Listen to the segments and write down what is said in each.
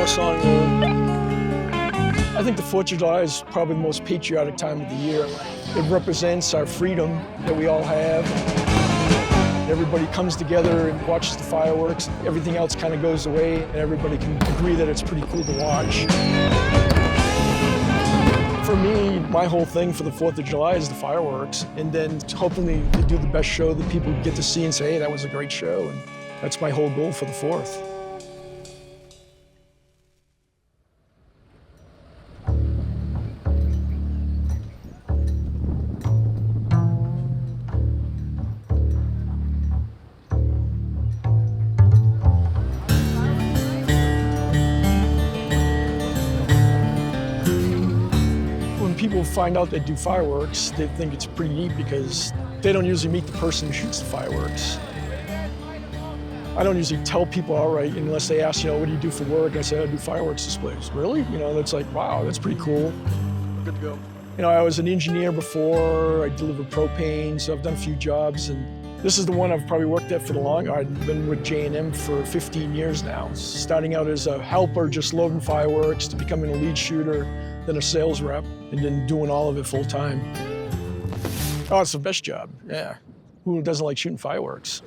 more song roll. I think the 4th of July is probably the most patriotic time of the year. It represents our freedom that we all have. Everybody comes together and watches the fireworks. Everything else kind of goes away, and everybody can agree that it's pretty cool to watch. For me, my whole thing for the 4th of July is the fireworks, and then hopefully to do the best show that people get to see and say, hey, that was a great show, and that's my whole goal for the 4th. People find out they do fireworks, they think it's pretty neat because they don't usually meet the person who shoots the fireworks. I don't usually tell people outright unless they ask, what do you do for work? I say, I do fireworks displays. Really? That's like, wow, that's pretty cool. Good to go. I was an engineer before, I delivered propane, so I've done a few jobs, and this is the one I've probably worked at for the longest. I've been with J&M for 15 years now, starting out as a helper, just loading fireworks, to becoming a lead shooter, then a sales rep, and then doing all of it full time. Oh, it's the best job, yeah. Who doesn't like shooting fireworks?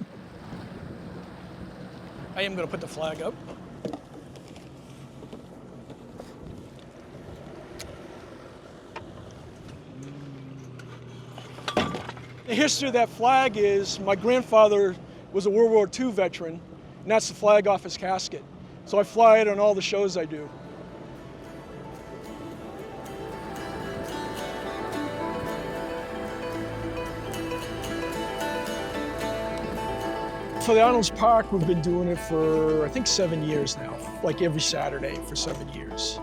I am gonna put the flag up. The history of that flag is my grandfather was a World War II veteran, and that's the flag off his casket. So I fly it on all the shows I do. For the Ahrenstorff Park, we've been doing it for, I think, 7 years now, like every Saturday for 7 years.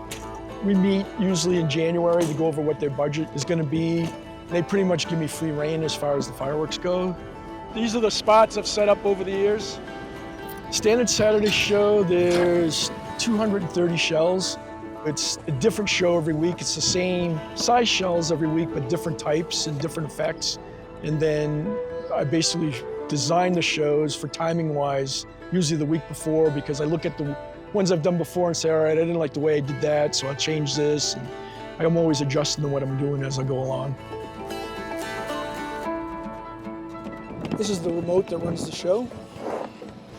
We meet usually in January to go over what their budget is going to be. They pretty much give me free rein as far as the fireworks go. These are the spots I've set up over the years. Standard Saturday show, there's 230 shells. It's a different show every week. It's the same size shells every week, but different types and different effects. And then I basically design the shows for timing-wise, usually the week before, because I look at the ones I've done before and say, all right, I didn't like the way I did that, so I'll change this. And I'm always adjusting to what I'm doing as I go along. This is the remote that runs the show.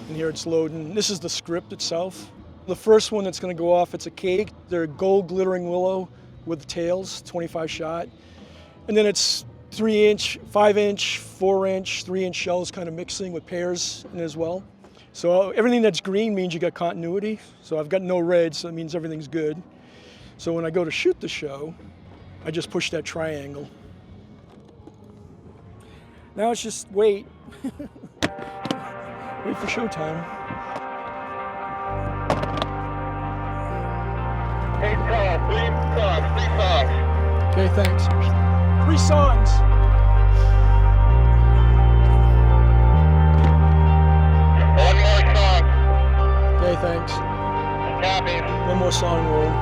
And here it's loading. This is the script itself. The first one that's gonna go off, it's a cake. They're gold glittering willow with tails, 25 shot. And then it's 3-inch, 5-inch, 4-inch, 3-inch shells kind of mixing with pairs in it as well. So everything that's green means you got continuity. So I've got no red, so that means everything's good. So when I go to shoot the show, I just push that triangle. Now it's just wait. Wait for showtime. Hey, three songs. Okay, thanks. 3 songs. One more song. Okay, thanks. Copy. One more song roll.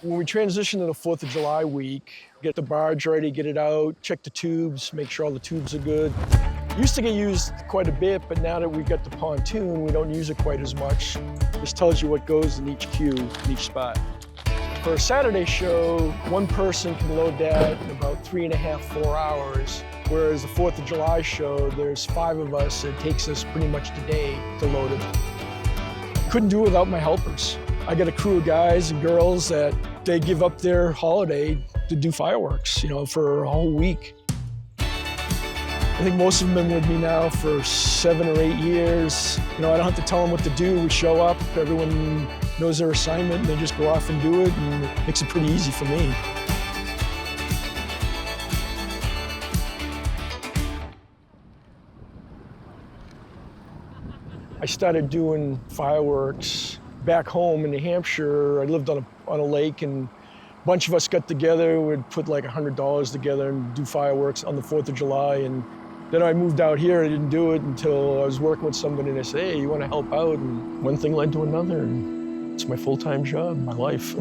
When we transition to the 4th of July week, get the barge ready, get it out, check the tubes, make sure all the tubes are good. Used to get used quite a bit, but now that we've got the pontoon, we don't use it quite as much. This tells you what goes in each queue, in each spot. For a Saturday show, one person can load that in about 3.5, 4 hours. Whereas the 4th of July show, there's 5 of us. It takes us pretty much the day to load it. Couldn't do it without my helpers. I got a crew of guys and girls that they give up their holiday to do fireworks, for a whole week. I think most of them have been with me now for 7 or 8 years. You know, I don't have to tell them what to do. We show up, everyone knows their assignment, and they just go off and do it, and it makes it pretty easy for me. I started doing fireworks back home in New Hampshire. I lived on a lake, and a bunch of us got together. We'd put like $100 together and do fireworks on the 4th of July. And then I moved out here. I didn't do it until I was working with somebody, and they said, hey, you want to help out? And one thing led to another, and it's my full-time job, my life.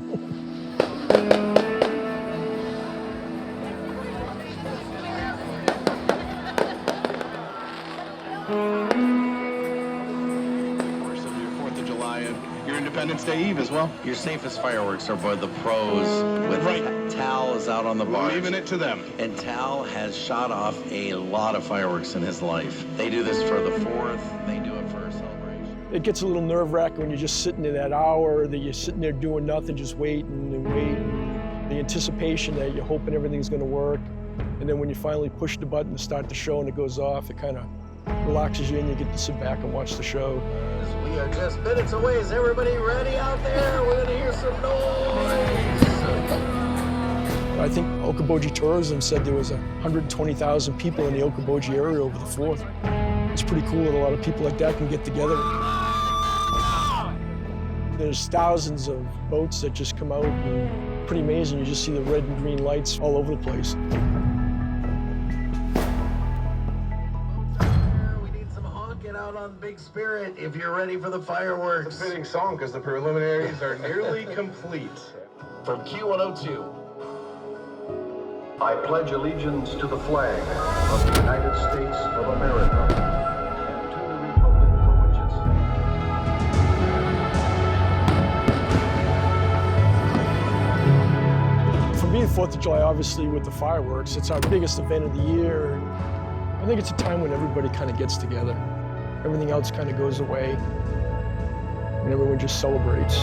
Independence Day Eve as well. Your safest fireworks are by the pros. With Tal is out on the barge. Leaving it to them. And Tal has shot off a lot of fireworks in his life. They do this for the 4th. They do it for a celebration. It gets a little nerve-wracking when you're just sitting there that hour, that you're sitting there doing nothing, just waiting and waiting. The anticipation that you're hoping everything's going to work. And then when you finally push the button to start the show and it goes off, it kind of relaxes you and you get to sit back and watch the show. We are just minutes away. Is everybody ready out there? We're going to hear some noise. I think Okoboji Tourism said there was 120,000 people in the Okoboji area over the 4th. It's pretty cool that a lot of people like that can get together. There's thousands of boats that just come out, and pretty amazing. You just see the red and green lights all over the place. Out on Big Spirit if you're ready for the fireworks. It's a fitting song because the preliminaries are nearly complete. From Q102. I pledge allegiance to the flag of the United States of America and to the republic for which it stands. For me, the 4th of July, obviously, with the fireworks, it's our biggest event of the year. I think it's a time when everybody kind of gets together. Everything else kind of goes away, and everyone just celebrates.